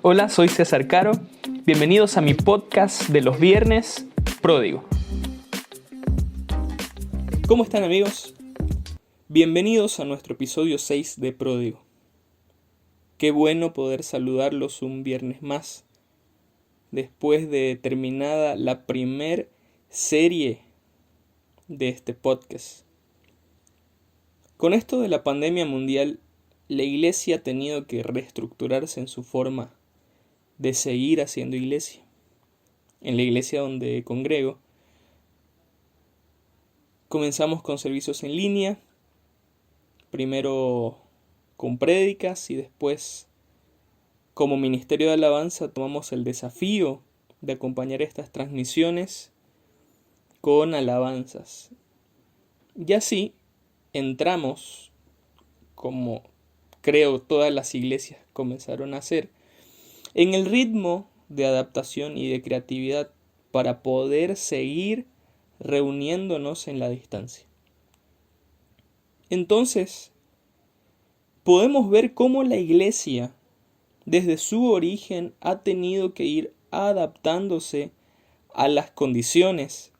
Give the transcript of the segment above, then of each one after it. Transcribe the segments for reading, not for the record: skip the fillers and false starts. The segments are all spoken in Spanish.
Hola, soy César Caro. Bienvenidos a mi podcast de los viernes, Pródigo. ¿Cómo están, amigos? Bienvenidos a nuestro episodio 6 de Pródigo. Qué bueno poder saludarlos un viernes más, después de terminada la primer serie de este podcast. Con esto de la pandemia mundial, la iglesia ha tenido que reestructurarse en su forma de seguir haciendo iglesia. En la iglesia donde congrego, comenzamos con servicios en línea, primero con prédicas y después como ministerio de alabanza tomamos el desafío de acompañar estas transmisiones con alabanzas. Y así entramos, como creo todas las iglesias comenzaron a hacer, en el ritmo de adaptación y de creatividad para poder seguir reuniéndonos en la distancia. Entonces, podemos ver cómo la iglesia, desde su origen, ha tenido que ir adaptándose a las condiciones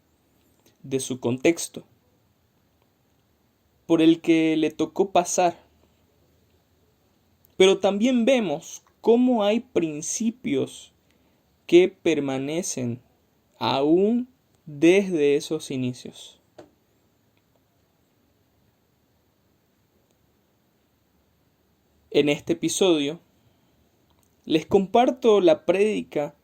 de su contexto, por el que le tocó pasar. Pero también vemos cómo hay principios que permanecen aún desde esos inicios. En este episodio les comparto la prédica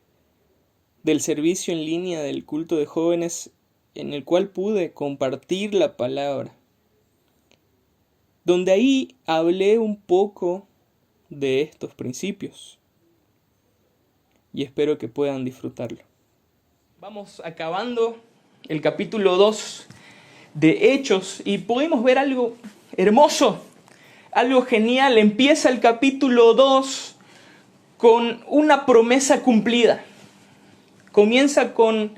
del servicio en línea del culto de jóvenes en el cual pude compartir la palabra, donde ahí hablé un poco de estos principios y espero que puedan disfrutarlo. Vamos acabando el capítulo 2 de Hechos y pudimos ver algo hermoso, algo genial. Empieza el capítulo 2 con una promesa cumplida. Comienza con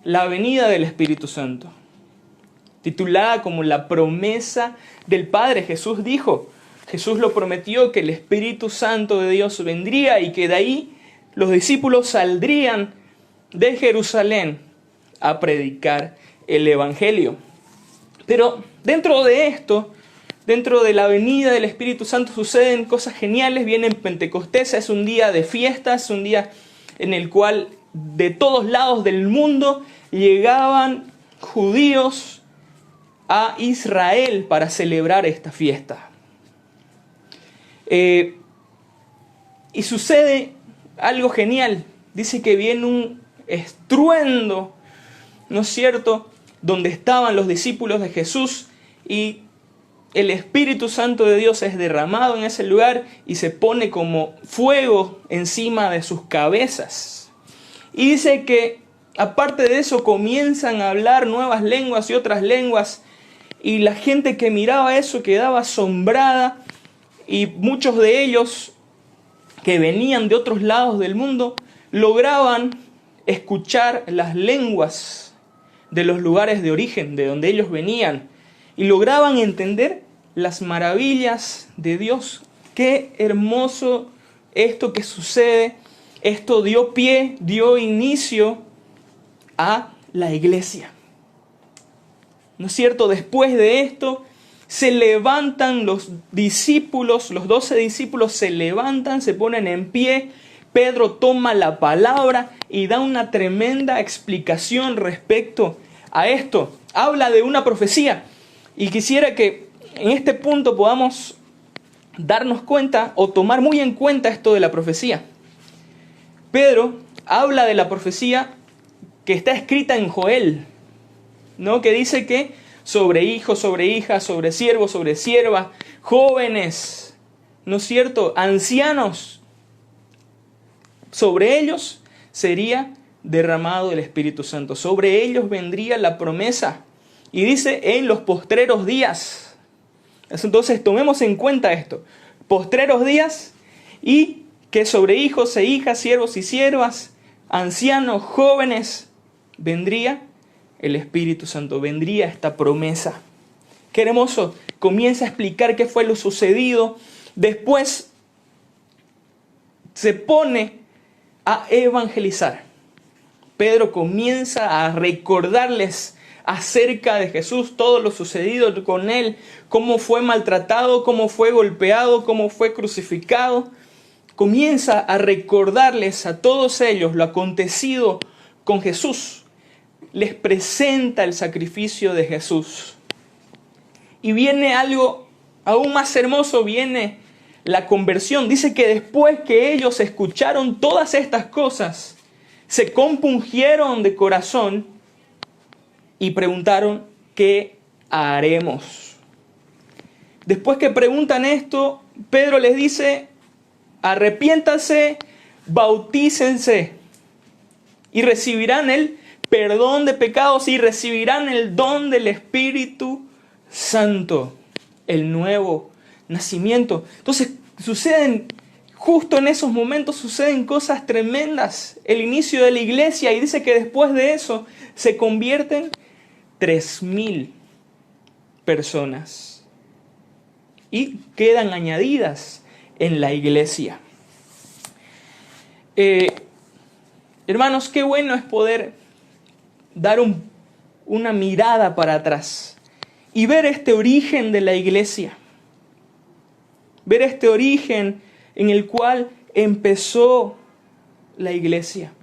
la venida del Espíritu Santo, titulada como la promesa del Padre. Jesús lo prometió, que el Espíritu Santo de Dios vendría y que de ahí los discípulos saldrían de Jerusalén a predicar el Evangelio. Pero dentro de esto, dentro de la venida del Espíritu Santo, suceden cosas geniales. Viene Pentecostés, es un día de fiesta, es un día en el cual de todos lados del mundo llegaban judíos a Israel para celebrar esta fiesta. Y sucede algo genial. Dice que viene un estruendo, ¿no es cierto?, donde estaban los discípulos de Jesús y el Espíritu Santo de Dios es derramado en ese lugar y se pone como fuego encima de sus cabezas. Y dice que aparte de eso comienzan a hablar nuevas lenguas y otras lenguas y la gente que miraba eso quedaba asombrada. Y muchos de ellos que venían de otros lados del mundo lograban escuchar las lenguas de los lugares de origen, de donde ellos venían, y lograban entender las maravillas de Dios. Qué hermoso esto que sucede. Esto dio inicio a la iglesia, ¿no es cierto? Después de esto se levantan los discípulos, los 12 discípulos se levantan, se ponen en pie. Pedro toma la palabra y da una tremenda explicación respecto a esto. Habla de una profecía y quisiera que en este punto podamos darnos cuenta o tomar muy en cuenta esto de la profecía. Pedro habla de la profecía que está escrita en Joel, ¿no? Que dice que sobre hijos, sobre hijas, sobre siervos, sobre siervas, jóvenes, ¿no es cierto?, ancianos, sobre ellos sería derramado el Espíritu Santo. Sobre ellos vendría la promesa. Y dice, en los postreros días. Entonces tomemos en cuenta esto. Postreros días, y que sobre hijos e hijas, siervos y siervas, ancianos, jóvenes, vendría el Espíritu Santo, vendría esta promesa. Qué hermoso. Comienza a explicar qué fue lo sucedido. Después se pone a evangelizar. Pedro comienza a recordarles acerca de Jesús, todo lo sucedido con él, cómo fue maltratado, cómo fue golpeado, cómo fue crucificado. Comienza a recordarles a todos ellos lo acontecido con Jesús. Les presenta el sacrificio de Jesús. Y viene algo aún más hermoso, viene la conversión. Dice que después que ellos escucharon todas estas cosas, se compungieron de corazón y preguntaron, ¿qué haremos? Después que preguntan esto, Pedro les dice, arrepiéntanse, bautícense y recibirán el perdón de pecados y recibirán el don del Espíritu Santo, el nuevo nacimiento. Entonces justo en esos momentos suceden cosas tremendas. El inicio de la iglesia, y dice que después de eso se convierten 3,000 personas y quedan añadidas en la iglesia. Hermanos, qué bueno es poder dar una mirada para atrás y ver este origen de la iglesia. Ver este origen en el cual empezó la iglesia.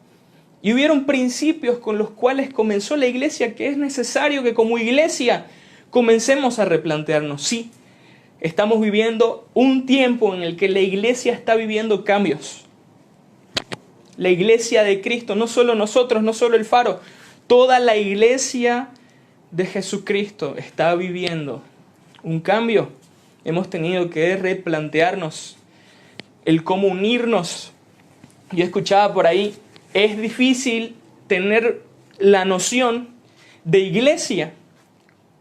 Y hubieron principios con los cuales comenzó la iglesia, que es necesario que como iglesia comencemos a replantearnos. Sí, estamos viviendo un tiempo en el que la iglesia está viviendo cambios. La iglesia de Cristo, no solo nosotros, no solo el Faro, toda la iglesia de Jesucristo está viviendo un cambio. Hemos tenido que replantearnos el cómo unirnos. Yo escuchaba por ahí, es difícil tener la noción de iglesia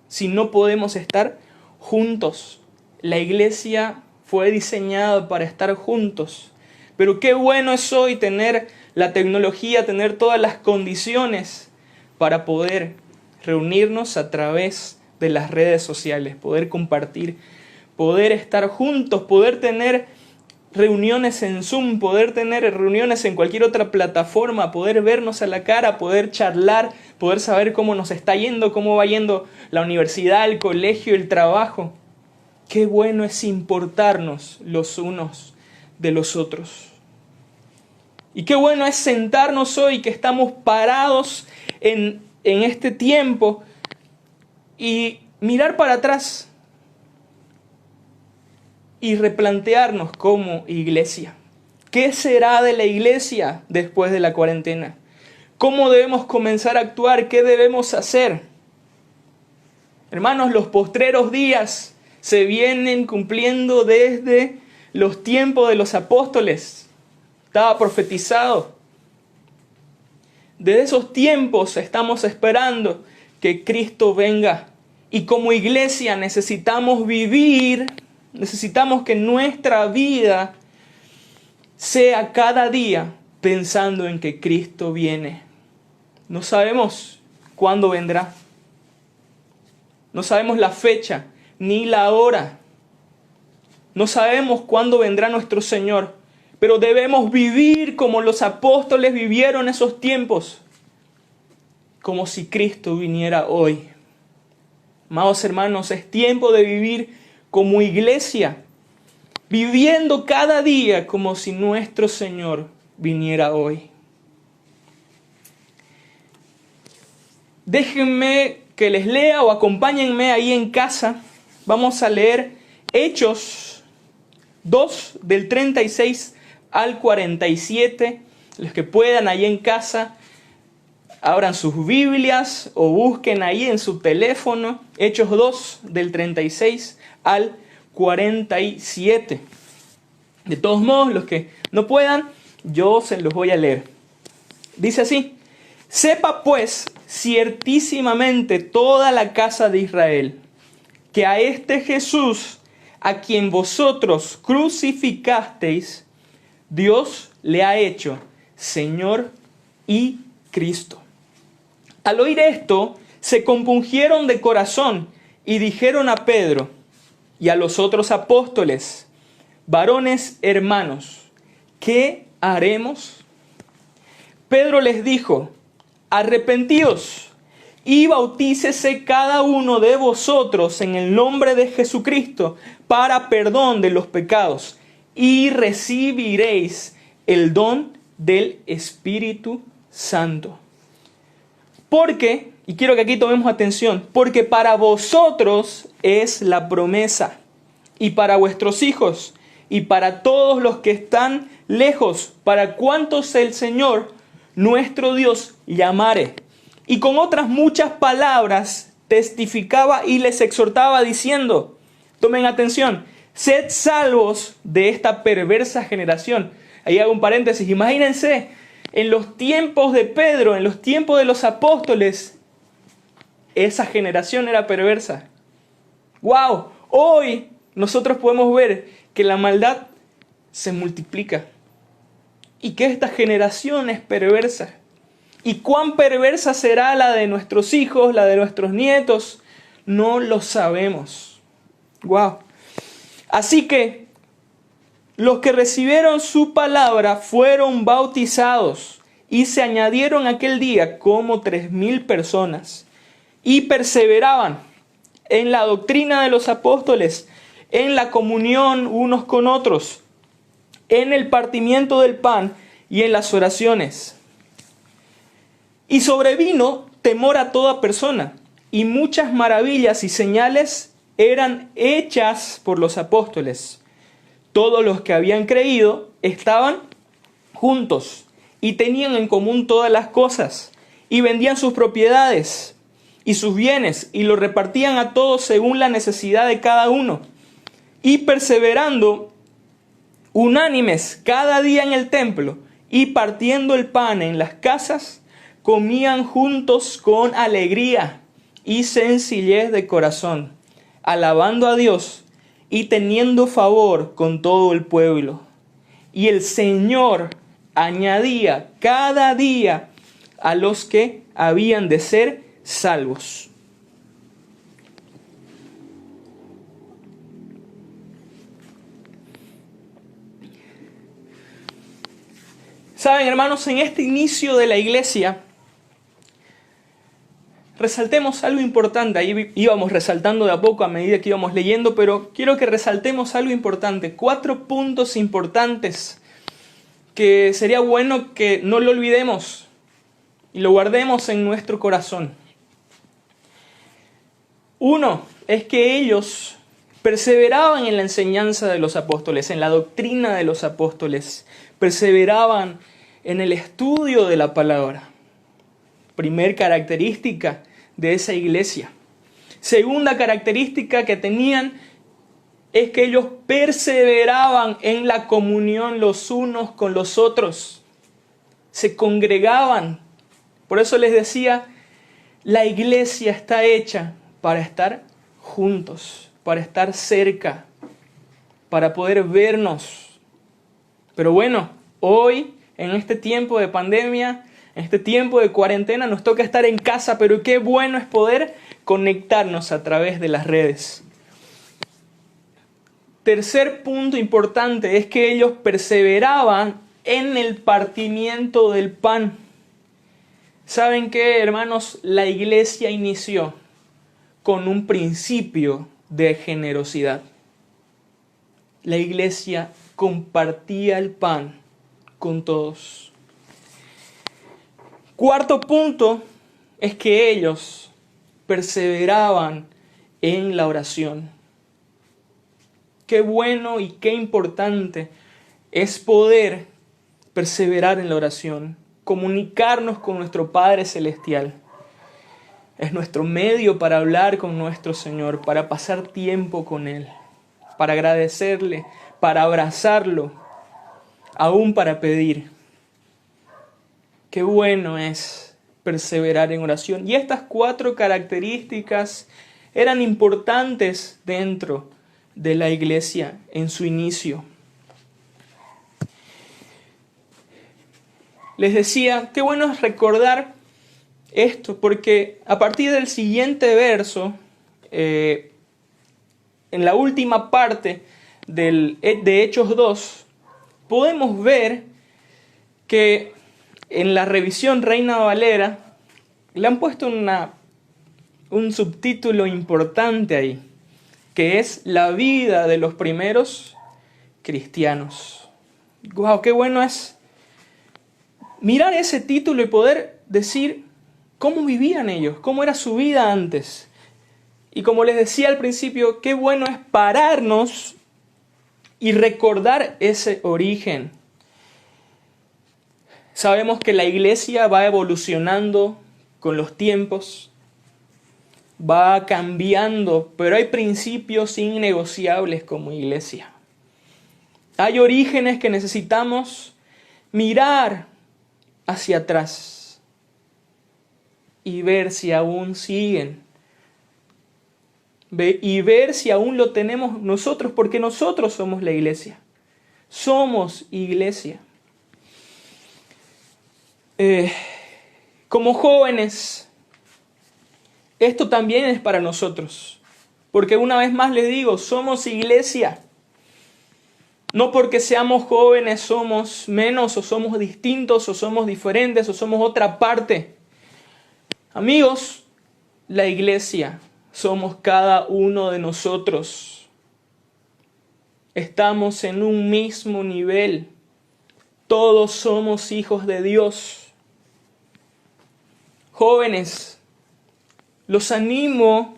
si no podemos estar juntos. La iglesia fue diseñada para estar juntos. Pero qué bueno es hoy tener la tecnología, tener todas las condiciones para poder reunirnos a través de las redes sociales, poder compartir, poder estar juntos, poder tener reuniones en Zoom, poder tener reuniones en cualquier otra plataforma, poder vernos a la cara, poder charlar, poder saber cómo nos está yendo, cómo va yendo la universidad, el colegio, el trabajo. Qué bueno es importarnos los unos de los otros. Y qué bueno es sentarnos hoy que estamos parados en este tiempo y mirar para atrás y replantearnos como iglesia. ¿Qué será de la iglesia después de la cuarentena? ¿Cómo debemos comenzar a actuar? ¿Qué debemos hacer? Hermanos, los postreros días se vienen cumpliendo desde los tiempos de los apóstoles. Estaba profetizado. Desde esos tiempos estamos esperando que Cristo venga. Y como iglesia necesitamos vivir, necesitamos que nuestra vida sea cada día pensando en que Cristo viene. No sabemos cuándo vendrá. No sabemos la fecha ni la hora. No sabemos cuándo vendrá nuestro Señor. Pero debemos vivir como los apóstoles vivieron esos tiempos. Como si Cristo viniera hoy. Amados hermanos, es tiempo de vivir como iglesia. Viviendo cada día como si nuestro Señor viniera hoy. Déjenme que les lea o acompáñenme ahí en casa. Vamos a leer Hechos 2 del 36 al 47. Los que puedan ahí en casa, abran sus Biblias o busquen ahí en su teléfono. Hechos 2 del 36 al 47. De todos modos, los que no puedan, yo se los voy a leer. Dice así: sepa pues ciertísimamente toda la casa de Israel, que a este Jesús, a quien vosotros crucificasteis, Dios le ha hecho Señor y Cristo. Al oír esto, se compungieron de corazón y dijeron a Pedro y a los otros apóstoles: varones hermanos, ¿qué haremos? Pedro les dijo: arrepentíos y bautícese cada uno de vosotros en el nombre de Jesucristo para perdón de los pecados, y recibiréis el don del Espíritu Santo. Porque, y quiero que aquí tomemos atención, porque para vosotros es la promesa, y para vuestros hijos, y para todos los que están lejos, para cuantos el Señor nuestro Dios llamare. Y con otras muchas palabras testificaba y les exhortaba diciendo, tomen atención, sed salvos de esta perversa generación. Ahí hago un paréntesis, imagínense, en los tiempos de Pedro, en los tiempos de los apóstoles, esa generación era perversa. ¡Wow! Hoy nosotros podemos ver que la maldad se multiplica y que esta generación es perversa. ¿Y cuán perversa será la de nuestros hijos, la de nuestros nietos? No lo sabemos. ¡Wow! Así que los que recibieron su palabra fueron bautizados y se añadieron aquel día como 3,000 personas y perseveraban en la doctrina de los apóstoles, en la comunión unos con otros, en el partimiento del pan y en las oraciones. Y sobrevino temor a toda persona, y muchas maravillas y señales eran hechas por los apóstoles. Todos los que habían creído estaban juntos y tenían en común todas las cosas, y vendían sus propiedades y sus bienes, y lo repartían a todos según la necesidad de cada uno. Y perseverando unánimes cada día en el templo, y partiendo el pan en las casas, comían juntos con alegría y sencillez de corazón, alabando a Dios y teniendo favor con todo el pueblo. Y el Señor añadía cada día a los que habían de ser salvos. Saben, hermanos, en este inicio de la iglesia, resaltemos algo importante. Ahí íbamos resaltando de a poco a medida que íbamos leyendo, pero quiero que resaltemos algo importante. 4 puntos importantes que sería bueno que no lo olvidemos y lo guardemos en nuestro corazón. 1 es que ellos perseveraban en la enseñanza de los apóstoles, en la doctrina de los apóstoles, perseveraban en el estudio de la palabra. Primer característica de esa iglesia. Segunda característica que tenían es que ellos perseveraban en la comunión los unos con los otros. Se congregaban. Por eso les decía, la iglesia está hecha para estar juntos, para estar cerca, para poder vernos. Pero bueno, hoy, en este tiempo de pandemia, en este tiempo de cuarentena, nos toca estar en casa, pero qué bueno es poder conectarnos a través de las redes. Tercer punto importante es que ellos perseveraban en el partimiento del pan. ¿Saben qué, hermanos? La iglesia inició con un principio de generosidad. La iglesia compartía el pan con todos. Cuarto punto es que ellos perseveraban en la oración. Qué bueno y qué importante es poder perseverar en la oración, comunicarnos con nuestro Padre Celestial. Es nuestro medio para hablar con nuestro Señor, para pasar tiempo con Él, para agradecerle, para abrazarlo, aún para pedir. Qué bueno es perseverar en oración. Y estas 4 características eran importantes dentro de la iglesia en su inicio. Les decía, qué bueno es recordar esto, porque a partir del siguiente verso, en la última parte de Hechos 2, podemos ver que en la revisión Reina Valera le han puesto un subtítulo importante ahí, que es la vida de los primeros cristianos. ¡Wow! ¡Qué bueno es mirar ese título y poder decir cómo vivían ellos, cómo era su vida antes! Y como les decía al principio, qué bueno es pararnos y recordar ese origen. Sabemos que la iglesia va evolucionando con los tiempos, va cambiando, pero hay principios innegociables como iglesia. Hay orígenes que necesitamos mirar hacia atrás y ver si aún siguen. Y ver si aún lo tenemos nosotros, porque nosotros somos la iglesia. Somos iglesia. Como jóvenes, esto también es para nosotros. Porque una vez más les digo, somos iglesia. No porque seamos jóvenes somos menos, o somos distintos, o somos diferentes, o somos otra parte. Amigos, la iglesia somos cada uno de nosotros. Estamos en un mismo nivel. Todos somos hijos de Dios. Jóvenes, los animo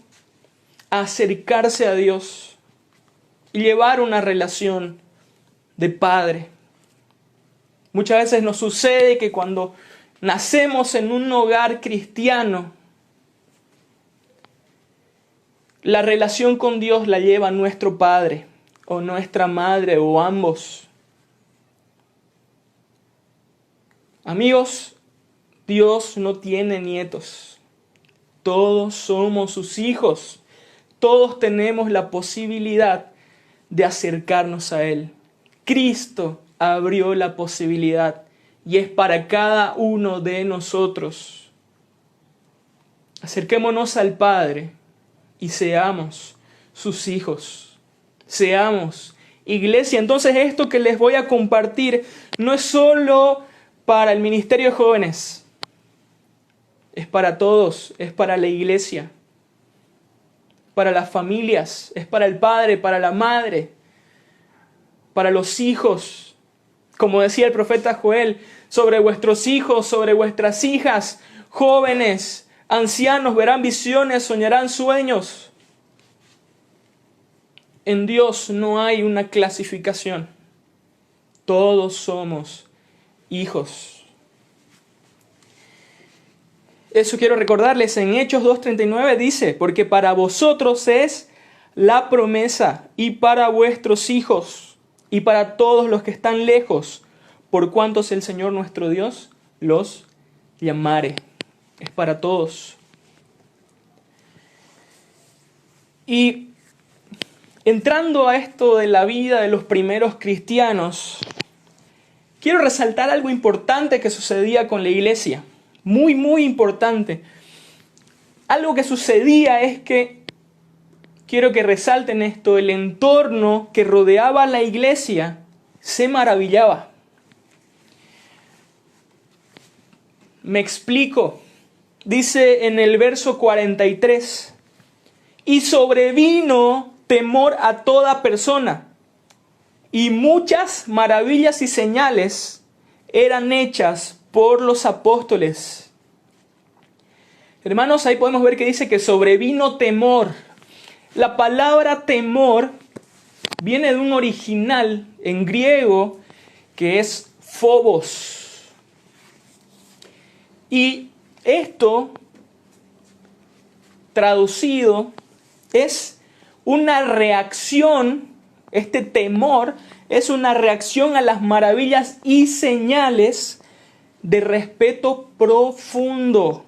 a acercarse a Dios y llevar una relación de padre. Muchas veces nos sucede que cuando nacemos en un hogar cristiano, la relación con Dios la lleva nuestro padre o nuestra madre o ambos. Amigos, Dios no tiene nietos. Todos somos sus hijos. Todos tenemos la posibilidad de acercarnos a Él. Cristo abrió la posibilidad y es para cada uno de nosotros. Acerquémonos al Padre y seamos sus hijos. Seamos iglesia. Entonces esto que les voy a compartir no es solo para el ministerio de jóvenes. Es para todos, es para la iglesia, para las familias, es para el padre, para la madre, para los hijos. Como decía el profeta Joel, sobre vuestros hijos, sobre vuestras hijas, jóvenes, ancianos, verán visiones, soñarán sueños. En Dios no hay una clasificación. Todos somos hijos. Eso quiero recordarles, en Hechos 2:39 dice, porque para vosotros es la promesa y para vuestros hijos y para todos los que están lejos, por cuantos el Señor nuestro Dios los llamare. Es para todos. Y entrando a esto de la vida de los primeros cristianos, quiero resaltar algo importante que sucedía con la iglesia. Muy, muy importante. Algo que sucedía es que, quiero que resalten esto, el entorno que rodeaba a la iglesia se maravillaba. Me explico. Dice en el verso 43, y sobrevino temor a toda persona, y muchas maravillas y señales eran hechas por los apóstoles. Hermanos, ahí podemos ver que dice que sobrevino temor. La palabra temor viene de un original en griego que es phobos. Y esto, traducido, es una reacción, este temor es una reacción a las maravillas y señales de respeto profundo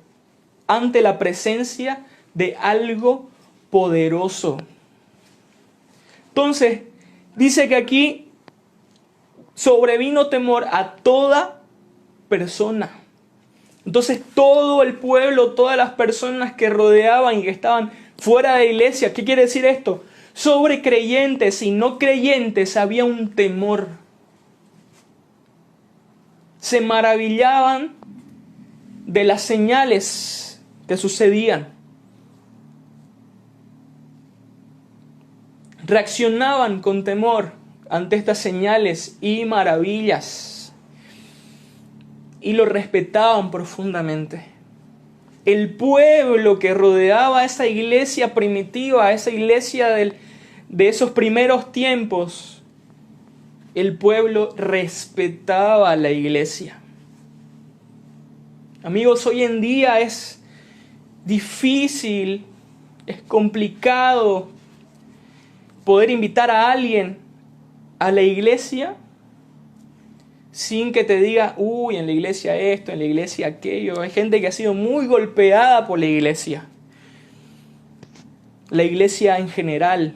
ante la presencia de algo poderoso. Entonces, dice que aquí sobrevino temor a toda persona. Entonces, todo el pueblo, todas las personas que rodeaban y que estaban fuera de la iglesia, ¿qué quiere decir esto? Sobre creyentes y no creyentes había un temor. se maravillaban de las señales que sucedían. Reaccionaban con temor ante estas señales y maravillas y lo respetaban profundamente. El pueblo que rodeaba a esa iglesia primitiva, a esa iglesia de esos primeros tiempos, el pueblo respetaba a la iglesia. Amigos, hoy en día es difícil, es complicado poder invitar a alguien a la iglesia sin que te diga, uy, en la iglesia esto, en la iglesia aquello. Hay gente que ha sido muy golpeada por la iglesia en general.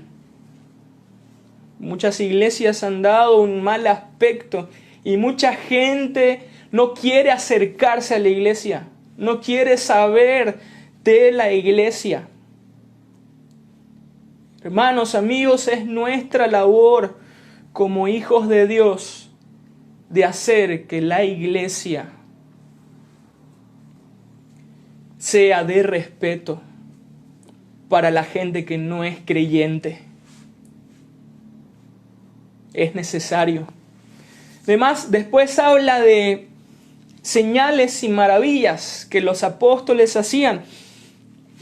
Muchas iglesias han dado un mal aspecto y mucha gente no quiere acercarse a la iglesia, no quiere saber de la iglesia. Hermanos, amigos, es nuestra labor como hijos de Dios de hacer que la iglesia sea de respeto para la gente que no es creyente. Es necesario. Además, después habla de señales y maravillas que los apóstoles hacían.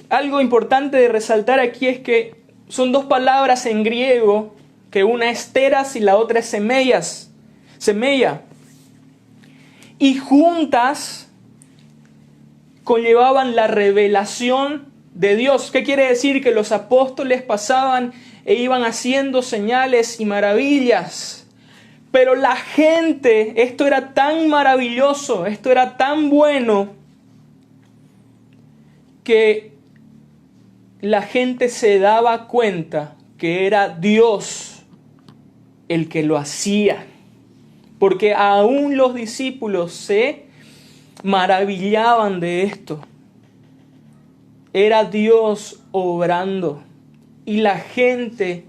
Algo importante de resaltar aquí es que son dos palabras en griego, que una es teras y la otra es semella. Y juntas conllevaban la revelación de Dios. ¿Qué quiere decir? Que los apóstoles pasaban e iban haciendo señales y maravillas. Pero la gente, esto era tan maravilloso, esto era tan bueno, que la gente se daba cuenta que era Dios el que lo hacía. Porque aún los discípulos se maravillaban de esto. Era Dios obrando. Y la gente,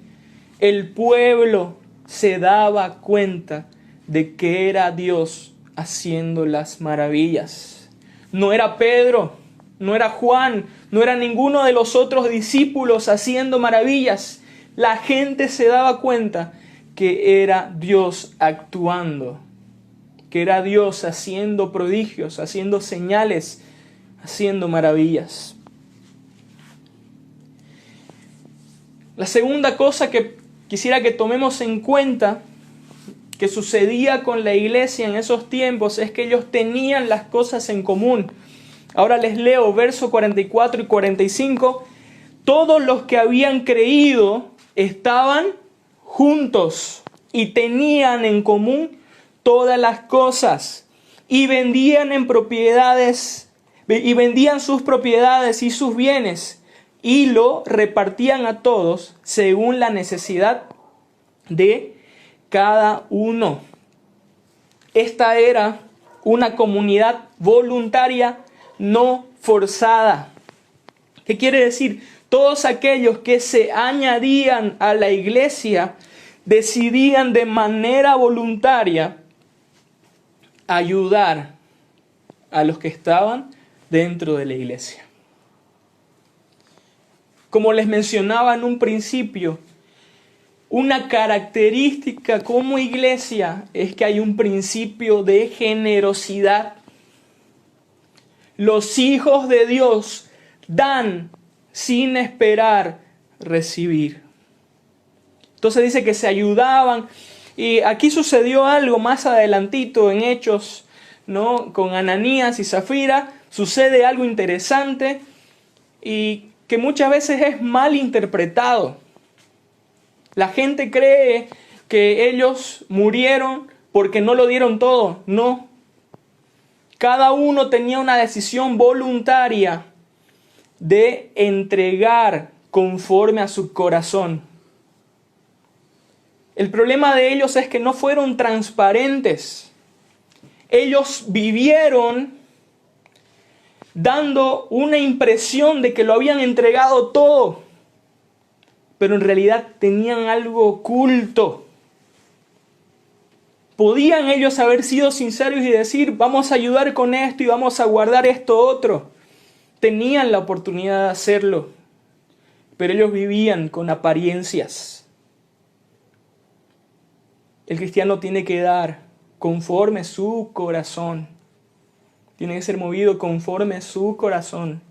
el pueblo, se daba cuenta de que era Dios haciendo las maravillas. No era Pedro, no era Juan, no era ninguno de los otros discípulos haciendo maravillas. La gente se daba cuenta que era Dios actuando, que era Dios haciendo prodigios, haciendo señales, haciendo maravillas. La segunda cosa que quisiera que tomemos en cuenta que sucedía con la iglesia en esos tiempos es que ellos tenían las cosas en común. Ahora les leo versos 44 y 45. Todos los que habían creído estaban juntos y tenían en común todas las cosas y vendían sus propiedades y sus bienes y lo repartían a todos según la necesidad de cada uno. Esta era una comunidad voluntaria, no forzada. ¿Qué quiere decir? Todos aquellos que se añadían a la iglesia decidían de manera voluntaria ayudar a los que estaban dentro de la iglesia. Como les mencionaba en un principio, una característica como iglesia es que hay un principio de generosidad. Los hijos de Dios dan sin esperar recibir. Entonces dice que se ayudaban. Y aquí sucedió algo más adelantito en Hechos, ¿no? Con Ananías y Zafira. Sucede algo interesante y que muchas veces es mal interpretado. La gente cree que ellos murieron porque no lo dieron todo. No. Cada uno tenía una decisión voluntaria de entregar conforme a su corazón. El problema de ellos es que no fueron transparentes. Ellos vivieron dando una impresión de que lo habían entregado todo, pero en realidad tenían algo oculto. ¿Podían ellos haber sido sinceros y decir, vamos a ayudar con esto y vamos a guardar esto otro? Tenían la oportunidad de hacerlo, pero ellos vivían con apariencias. El cristiano tiene que dar conforme su corazón. Tiene que ser movido conforme su corazón,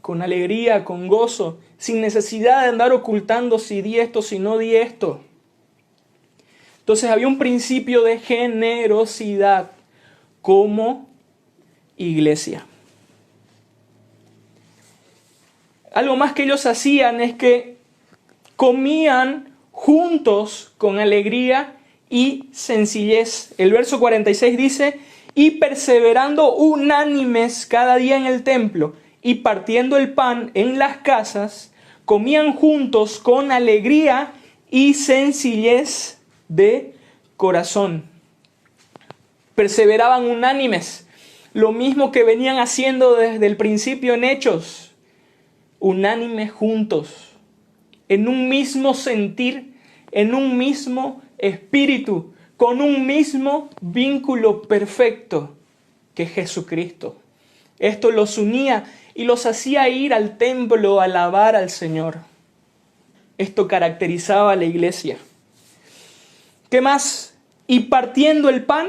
con alegría, con gozo, sin necesidad de andar ocultando si di esto, si no di esto. Entonces había un principio de generosidad como iglesia. Algo más que ellos hacían es que comían juntos con alegría y sencillez. El verso 46 dice, y perseverando unánimes cada día en el templo y partiendo el pan en las casas, comían juntos con alegría y sencillez de corazón. Perseveraban unánimes, lo mismo que venían haciendo desde el principio en Hechos, unánimes juntos, en un mismo sentir, en un mismo espíritu, con un mismo vínculo perfecto que Jesucristo. Esto los unía y los hacía ir al templo a alabar al Señor. Esto caracterizaba a la iglesia. ¿Qué más? Y partiendo el pan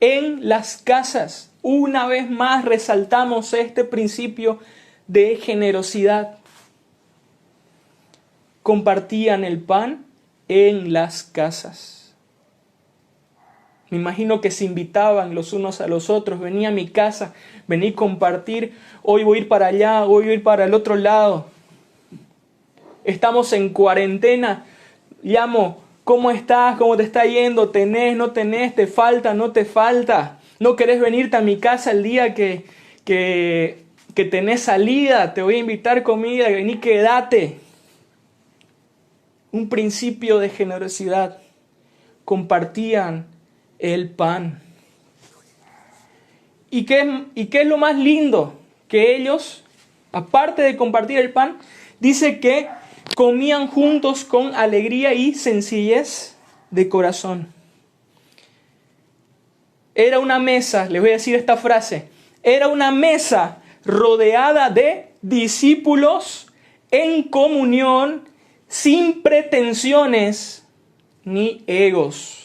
en las casas. Una vez más resaltamos este principio de generosidad. Compartían el pan en las casas. Me imagino que se invitaban los unos a los otros. Vení a mi casa, vení a compartir. Hoy voy a ir para allá, hoy voy a ir para el otro lado. Estamos en cuarentena. Llamo, ¿cómo estás? ¿Cómo te está yendo? ¿Tenés? ¿No tenés? ¿Te falta? ¿No te falta? ¿No querés venirte a mi casa el día que tenés salida? Te voy a invitar comida, vení, quédate. Un principio de generosidad. Compartían el pan. ¿Y qué es lo más lindo? Que ellos, aparte de compartir el pan, dice que comían juntos con alegría y sencillez de corazón. Era una mesa, les voy a decir esta frase, era una mesa rodeada de discípulos en comunión, sin pretensiones ni egos.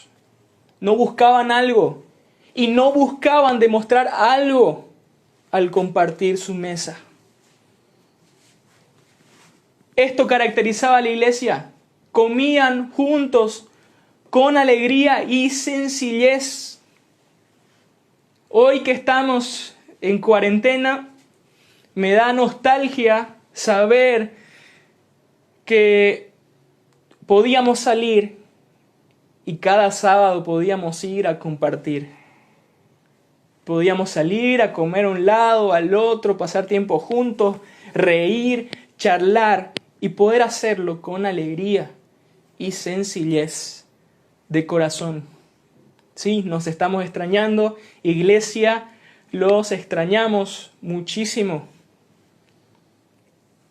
No buscaban algo y no buscaban demostrar algo al compartir su mesa. Esto caracterizaba a la iglesia. Comían juntos con alegría y sencillez. Hoy que estamos en cuarentena, me da nostalgia saber que podíamos salir y cada sábado podíamos ir a compartir. Podíamos salir a comer a un lado, al otro, pasar tiempo juntos, reír, charlar y poder hacerlo con alegría y sencillez de corazón. Sí, nos estamos extrañando, iglesia, los extrañamos muchísimo.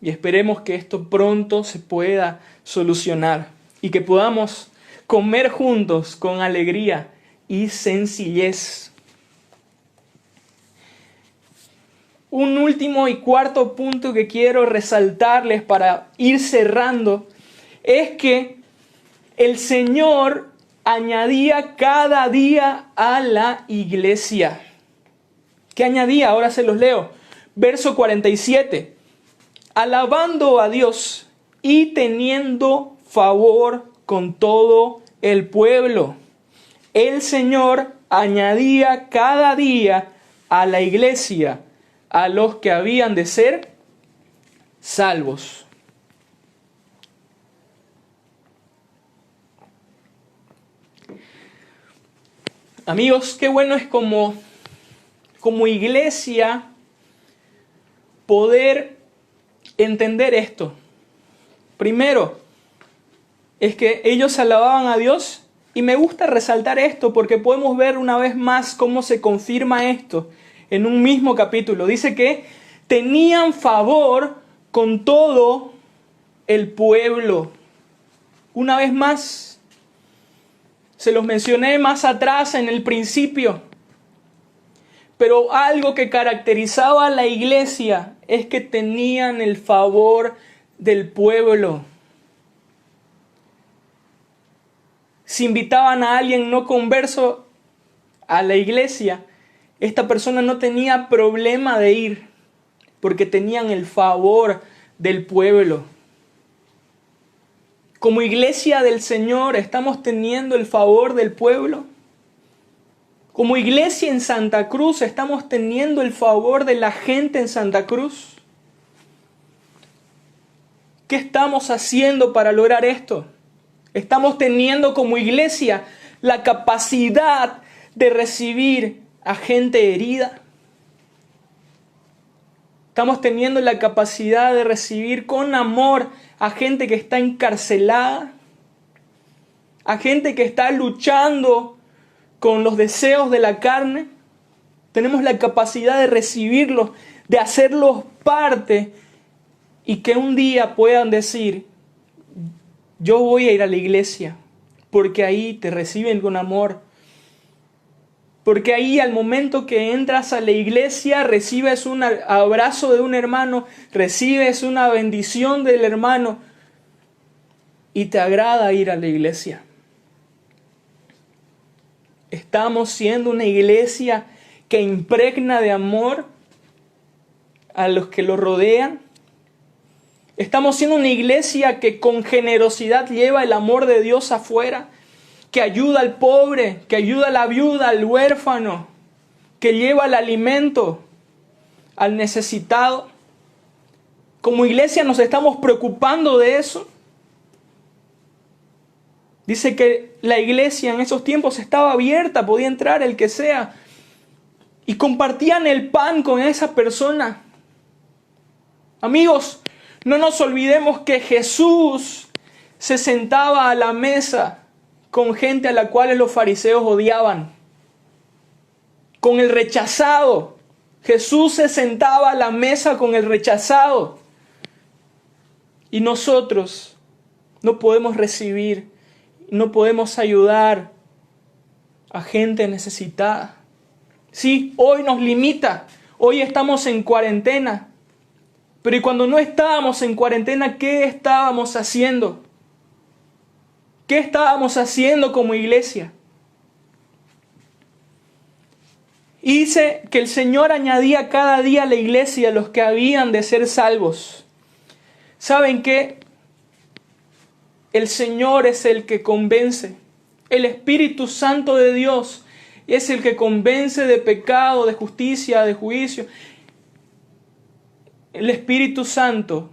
Y esperemos que esto pronto se pueda solucionar y que podamos comer juntos con alegría y sencillez. Un último y cuarto punto que quiero resaltarles para ir cerrando es que el Señor añadía cada día a la iglesia. ¿Qué añadía? Ahora se los leo. Verso 47. Alabando a Dios y teniendo favor con todo el pueblo. El Señor añadía cada día a la iglesia a los que habían de ser salvos. Amigos, qué bueno es como iglesia poder entender esto. Primero, es que ellos alababan a Dios y me gusta resaltar esto porque podemos ver una vez más cómo se confirma esto en un mismo capítulo. Dice que tenían favor con todo el pueblo. Una vez más, Se los mencioné más atrás en el principio. Pero algo que caracterizaba a la iglesia es que tenían el favor del pueblo. Si invitaban a alguien no converso a la iglesia, esta persona no tenía problema de ir, porque tenían el favor del pueblo. Como iglesia del Señor, ¿estamos teniendo el favor del pueblo? Como iglesia en Santa Cruz, ¿estamos teniendo el favor de la gente en Santa Cruz? ¿Qué estamos haciendo para lograr esto? ¿Estamos teniendo como iglesia la capacidad de recibir a gente herida? ¿Estamos teniendo la capacidad de recibir con amor a gente que está encarcelada? ¿A gente que está luchando con los deseos de la carne? Tenemos la capacidad de recibirlos, de hacerlos parte y que un día puedan decir: yo voy a ir a la iglesia, porque ahí te reciben con amor. Porque ahí al momento que entras a la iglesia recibes un abrazo de un hermano, recibes una bendición del hermano y te agrada ir a la iglesia. Estamos siendo una iglesia que impregna de amor a los que lo rodean. Estamos siendo una iglesia que con generosidad lleva el amor de Dios afuera, que ayuda al pobre, que ayuda a la viuda, al huérfano, que lleva el alimento al necesitado. Como iglesia nos estamos preocupando de eso. Dice que la iglesia en esos tiempos estaba abierta, podía entrar el que sea, y compartían el pan con esa persona. Amigos, no nos olvidemos que Jesús se sentaba a la mesa con gente a la cual los fariseos odiaban, con el rechazado. Jesús se sentaba a la mesa con el rechazado. Y nosotros no podemos recibir, no podemos ayudar a gente necesitada. Sí, hoy nos limita, hoy estamos en cuarentena. Pero y cuando no estábamos en cuarentena, ¿qué estábamos haciendo? ¿Qué estábamos haciendo como iglesia? Y dice que el Señor añadía cada día a la iglesia los que habían de ser salvos. ¿Saben qué? El Señor es el que convence. El Espíritu Santo de Dios es el que convence de pecado, de justicia, de juicio. El Espíritu Santo,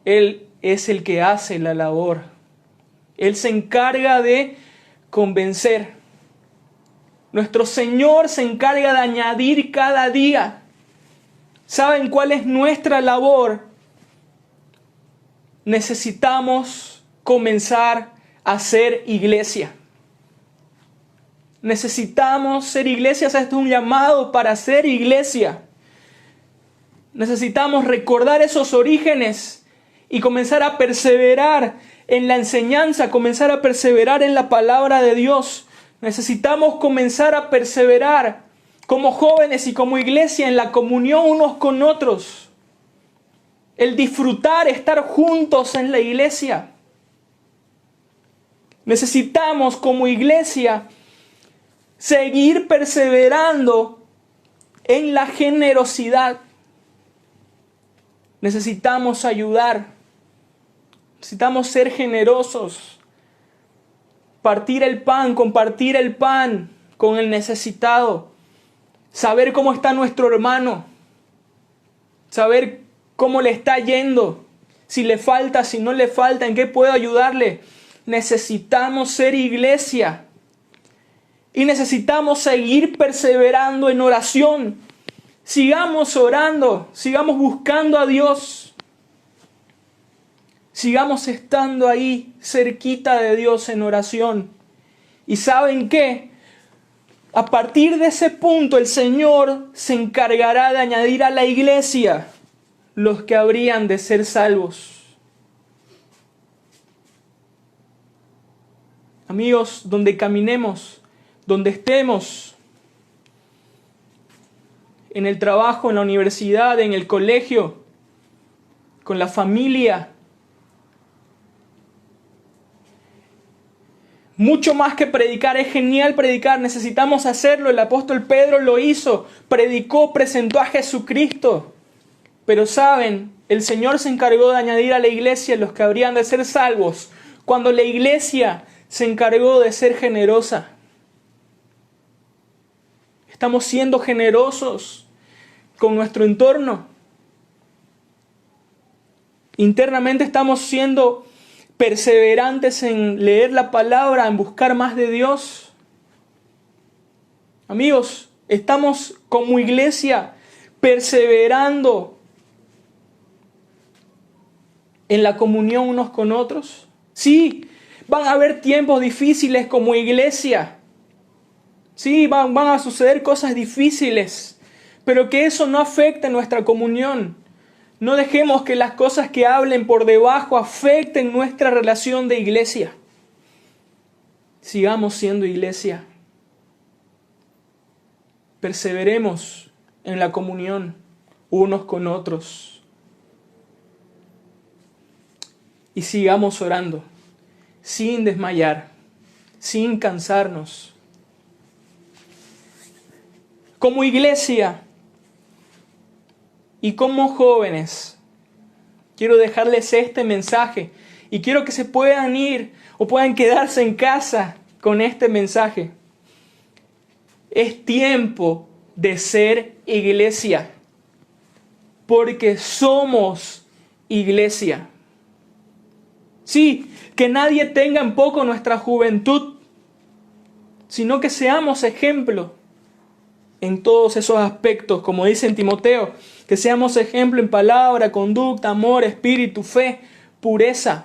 Él es el que hace la labor. Él se encarga de convencer. Nuestro Señor se encarga de añadir cada día. ¿Saben cuál es nuestra labor? Necesitamos comenzar a ser iglesia. Necesitamos ser iglesia. Este es un llamado para ser iglesia. Necesitamos recordar esos orígenes y comenzar a perseverar en la enseñanza, comenzar a perseverar en la palabra de Dios. Necesitamos comenzar a perseverar como jóvenes y como iglesia en la comunión unos con otros. El disfrutar, estar juntos en la iglesia. Necesitamos como iglesia seguir perseverando en la generosidad. Necesitamos ayudar. Necesitamos ser generosos. Partir el pan, compartir el pan con el necesitado. Saber cómo está nuestro hermano. Saber cómo le está yendo. Si le falta, si no le falta, en qué puedo ayudarle. Necesitamos ser iglesia. Y necesitamos seguir perseverando en oración. Sigamos orando, sigamos buscando a Dios. Sigamos estando ahí cerquita de Dios en oración. ¿Y saben qué? A partir de ese punto el Señor se encargará de añadir a la iglesia los que habrían de ser salvos. Amigos, donde caminemos, donde estemos, en el trabajo, en la universidad, en el colegio, con la familia. Mucho más que predicar, es genial predicar, necesitamos hacerlo. El apóstol Pedro lo hizo, predicó, presentó a Jesucristo. Pero saben, el Señor se encargó de añadir a la iglesia los que habrían de ser salvos, cuando la iglesia se encargó de ser generosa. Estamos siendo generosos con nuestro entorno. Internamente estamos siendo perseverantes en leer la palabra, en buscar más de Dios. Amigos, estamos como iglesia perseverando en la comunión unos con otros. Sí, van a haber tiempos difíciles como iglesia. Sí, van a suceder cosas difíciles, pero que eso no afecte nuestra comunión. No dejemos que las cosas que hablen por debajo afecten nuestra relación de iglesia. Sigamos siendo iglesia. Perseveremos en la comunión unos con otros. Y sigamos orando, sin desmayar, sin cansarnos. Como iglesia y como jóvenes, quiero dejarles este mensaje y quiero que se puedan ir o puedan quedarse en casa con este mensaje. Es tiempo de ser iglesia, porque somos iglesia. Sí, que nadie tenga en poco nuestra juventud, sino que seamos ejemplo en todos esos aspectos, como dice en Timoteo, que seamos ejemplo en palabra, conducta, amor, espíritu, fe, pureza.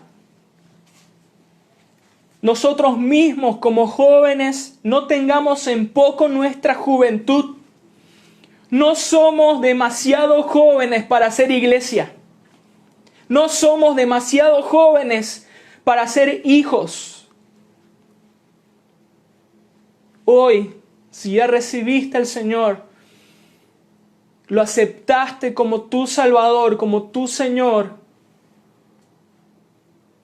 Nosotros mismos como jóvenes no tengamos en poco nuestra juventud. No somos demasiado jóvenes para ser iglesia. No somos demasiado jóvenes para ser hijos. Hoy, si ya recibiste al Señor, lo aceptaste como tu Salvador, como tu Señor,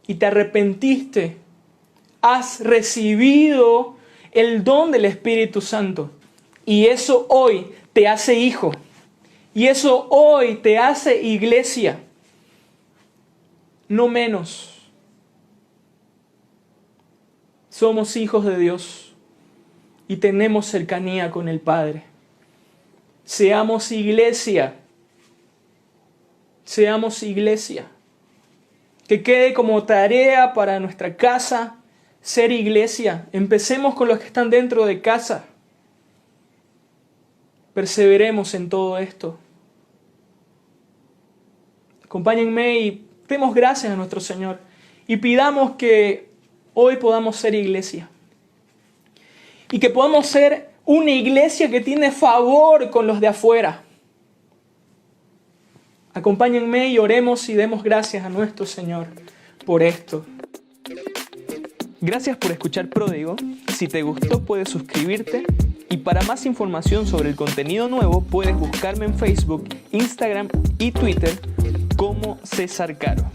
y te arrepentiste, has recibido el don del Espíritu Santo. Y eso hoy te hace hijo. Y eso hoy te hace iglesia. No menos. Somos hijos de Dios. Y tenemos cercanía con el Padre. Seamos iglesia. Seamos iglesia. Que quede como tarea para nuestra casa ser iglesia. Empecemos con los que están dentro de casa. Perseveremos en todo esto. Acompáñenme y demos gracias a nuestro Señor. Y pidamos que hoy podamos ser iglesia. Y que podamos ser una iglesia que tiene favor con los de afuera. Acompáñenme y oremos y demos gracias a nuestro Señor por esto. Gracias por escuchar Pródigo. Si te gustó, puedes suscribirte. Y para más información sobre el contenido nuevo, puedes buscarme en Facebook, Instagram y Twitter como César Caro.